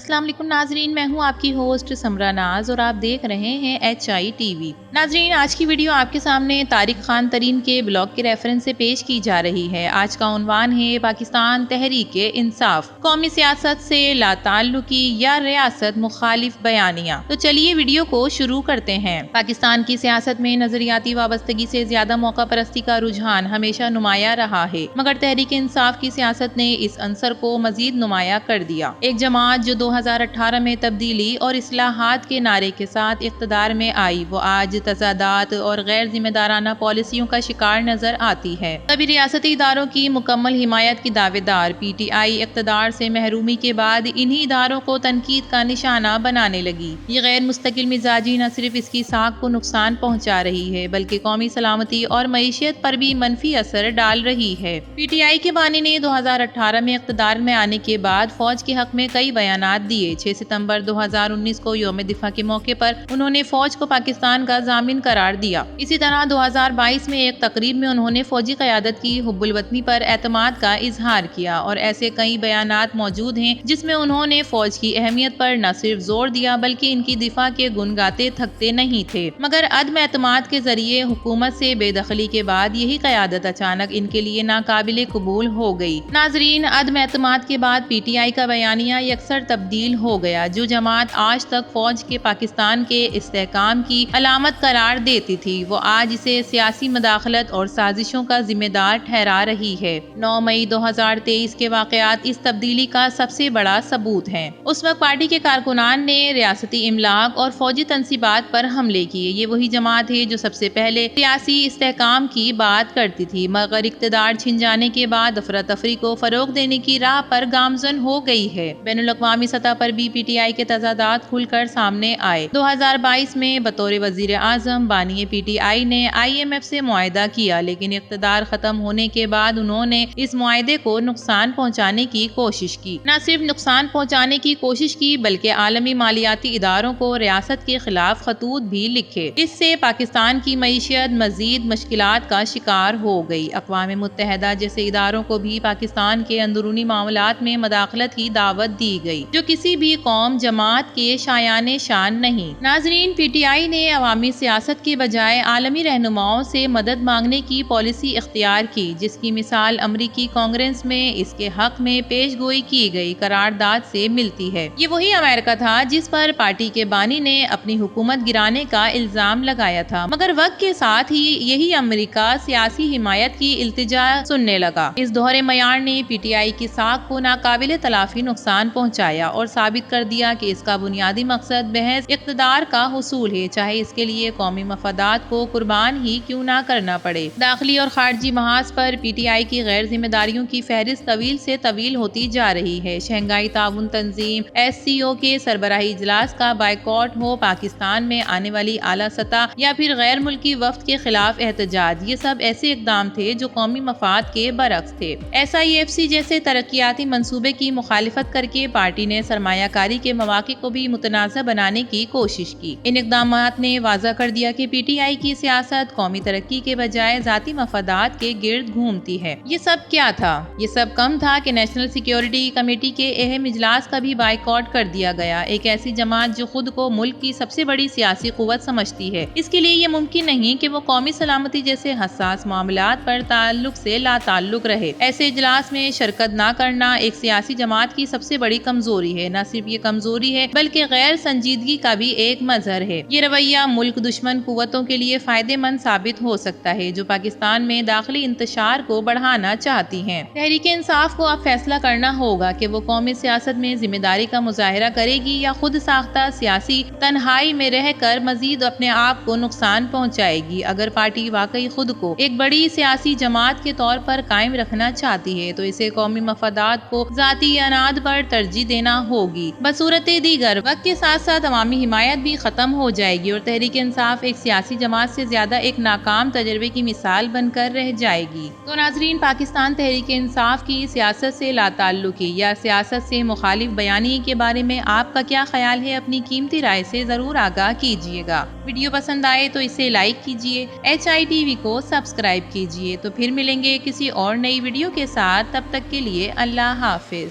अस्सलाम वालेकुम नाजरीन, मैं हूं आपकी होस्ट समरा नाज और आप देख रहे हैं HI TV। नाजरीन, आज की वीडियो आपके सामने तारिक खान तरीन के ब्लॉग के रेफरेंस से पेश की जा रही है। आज का उन्वान है पाकिस्तान तहरीक इंसाफ, कौमी सियासत से लाताल्लुकी या रियासत मुखालिफ बयानियां। तो चलिए वीडियो को शुरू करते हैं। पाकिस्तान की सियासत में नजरियाती वाबस्तगी से ज्यादा मौका परस्ती का रुझान हमेशा नुमाया रहा है, मगर तहरीक इंसाफ की सियासत ने इस अंसर को मजीद नुमाया कर दिया। एक जमात जो 2018 में तब्दीली और इस्लाहात के नारे के साथ इख्तदार में आई, वो आज तजादात और गैर जिम्मेदाराना पॉलिसियों का शिकार नजर आती है। तभी रियासती इदारों की मुकम्मल हिमायत की दावेदार PTI इख्तदार से महरूमी के बाद इन्हीं इदारों को तनकीद का निशाना बनाने लगी। ये गैर मुस्तकिल मिजाजी न सिर्फ इसकी साख को नुकसान पहुँचा रही है, बल्कि कौमी सलामती और मईशत पर भी मनफी असर डाल रही है। PTI के बानी ने 2018 में इख्तदार में आने के बाद फौज के हक में कई बयानात दिए। 6 सितंबर 2019 को यौम दिफा के मौके पर उन्होंने फौज को पाकिस्तान का जामिन करार दिया। इसी तरह 2022 में एक तकरीब में उन्होंने फौजी क़यादत की हुब्बुल वतनी पर एतमाद का इजहार किया और ऐसे कई बयानात मौजूद हैं जिसमें उन्होंने फौज की अहमियत पर न सिर्फ जोर दिया बल्कि इनकी दिफा के गुन गाते थकते नहीं थे। मगर अदम एतमाद के जरिए हुकूमत से बेदखली के बाद यही क़यादत अचानक इनके लिए नाकाबिले कबूल हो गई। नाजरीन, अदम एतमाद के बाद PTI का बयानिया यकसर तब्दील हो गया। जो जमात आज तक फौज के पाकिस्तान के इस्तेहकाम की अलामत करार देती थी, वो आज इसे सियासी मदाखलत और साजिशों का जिम्मेदार ठहरा रही है। 9 मई 2023 के वाकयात इस तब्दीली का सबसे बड़ा सबूत हैं। उस वक्त पार्टी के कारकुनान ने रियासती इमलाक और फौजी तनसीबात पर हमले किए। ये वही जमात है जो सबसे पहले सियासी इस्तेहकाम की बात करती थी, मगर इक़्तिदार छिन जाने के बाद अफरा तफरी को फरोग देने की राह पर गामजन हो गई है। बैनुल अक़वामी सतह पर भी PTI के तजादात खुलकर सामने आए। 2022 में बतौर वजीर आजम बानी PTI ने IMF से मुआहदा किया, लेकिन इक़्तिदार खत्म होने के बाद उन्होंने इस मुआहदे को नुकसान पहुँचाने की कोशिश की। न सिर्फ नुकसान पहुँचाने की कोशिश की बल्कि आलमी मालियाती इदारों को रियासत के खिलाफ खतूत भी लिखे। इससे पाकिस्तान की मईशत मजीद मुश्किलात का शिकार हो गई। अक़वाम मुत्तहिदा जैसे इदारों को भी पाकिस्तान के अंदरूनी मामलात में मदाखलत की दावत दी गई, जो किसी भी कौम जमात के शायाने शान नहीं। नाजरीन, PTI ने अवामी सियासत के बजाय आलमी रहनुमाओं से मदद मांगने की पॉलिसी इख्तियार की, जिसकी मिसाल अमरीकी कांग्रेस में इसके हक में पेशगोई की गई करारदाद से मिलती है। ये वही अमेरिका था जिस पर पार्टी के बानी ने अपनी हुकूमत गिराने का इल्जाम लगाया था, मगर वक्त के साथ ही यही अमेरिका सियासी हिमायत की इल्तिजा सुनने लगा। इस दोहरे मयार ने PTI की साख को नाकाबिले तलाफी नुकसान पहुँचाया और साबित कर दिया कि इसका बुनियादी मकसद बहस इक़्तिदार का हुसूल है, चाहे इसके लिए कौमी मफादात को कुर्बान ही क्यों ना करना पड़े। दाखिली और खारजी महाज पर PTI की गैर जिम्मेदारियों की फहरिस्त तवील से तवील होती जा रही है। शंघाई ताउन तंजीम SCO के सरबराही इजलास का बायकॉट हो, पाकिस्तान में आने वाली आला सतह या फिर गैर मुल्की वफ्द के खिलाफ एहतजाज, ये सब ऐसे इकदाम थे जो कौमी मफाद के बरक्स थे। SIFC जैसे तरक्याती मंसूबे की मुखालिफत करके पार्टी ने सरमायाकारी के मौके को भी मुतनाज़ा बनाने की कोशिश की। इन इक़दामात ने वाज़ा कर दिया कि PTI की सियासत कौमी तरक्की के बजाय ज़ाती मफादात के गिर्द घूमती है। ये सब क्या था? ये सब कम था कि नेशनल सिक्योरिटी कमेटी के अहम इजलास का भी बायकॉट कर दिया गया। एक ऐसी जमात जो खुद को मुल्क की सबसे बड़ी सियासी कुव्वत समझती है, इसके लिए ये मुमकिन नहीं कि वो कौमी सलामती जैसे हसास मामलात पर ताल्लुक से लाताल्लुक रहे। ऐसे इजलास में शिरकत न करना एक सियासी जमात की सबसे बड़ी कमजोरी है। न सिर्फ ये कमजोरी है बल्कि गैर संजीदगी का भी एक मजहर है। ये रवैया मुल्क दुश्मन कुव्वतों के लिए फायदेमंद साबित हो सकता है, जो पाकिस्तान में दाखिली इंतशार को बढ़ाना चाहती हैं। तहरीक इंसाफ को अब फैसला करना होगा कि वो कौमी सियासत में जिम्मेदारी का मुजाहिरा करेगी या खुद साख्ता सियासी तन्हाई में रहकर मजीद अपने आप को नुकसान पहुँचाएगी। अगर पार्टी वाकई खुद को एक बड़ी सियासी जमात के तौर पर कायम रखना चाहती है तो इसे कौमी मफादात को जाती अनाद पर तरजीह देना होगी। बसूरत दीगर वक्त के साथ साथ अवामी हिमायत भी खत्म हो जाएगी और तहरीक इंसाफ एक सियासी जमात से ज्यादा एक नाकाम तजर्बे की मिसाल बनकर रह जाएगी। तो नाजरीन, पाकिस्तान तहरीक इंसाफ की सियासत से लाताल्लुकी या सियासत से मुखालिफ बयानी के बारे में आपका क्या ख्याल है? अपनी कीमती राय से जरूर आगाह कीजिएगा। वीडियो पसंद आए तो इसे लाइक कीजिए, HI TV को सब्सक्राइब कीजिए। तो फिर मिलेंगे किसी और नई वीडियो के साथ, तब तक के लिए अल्लाह हाफिज।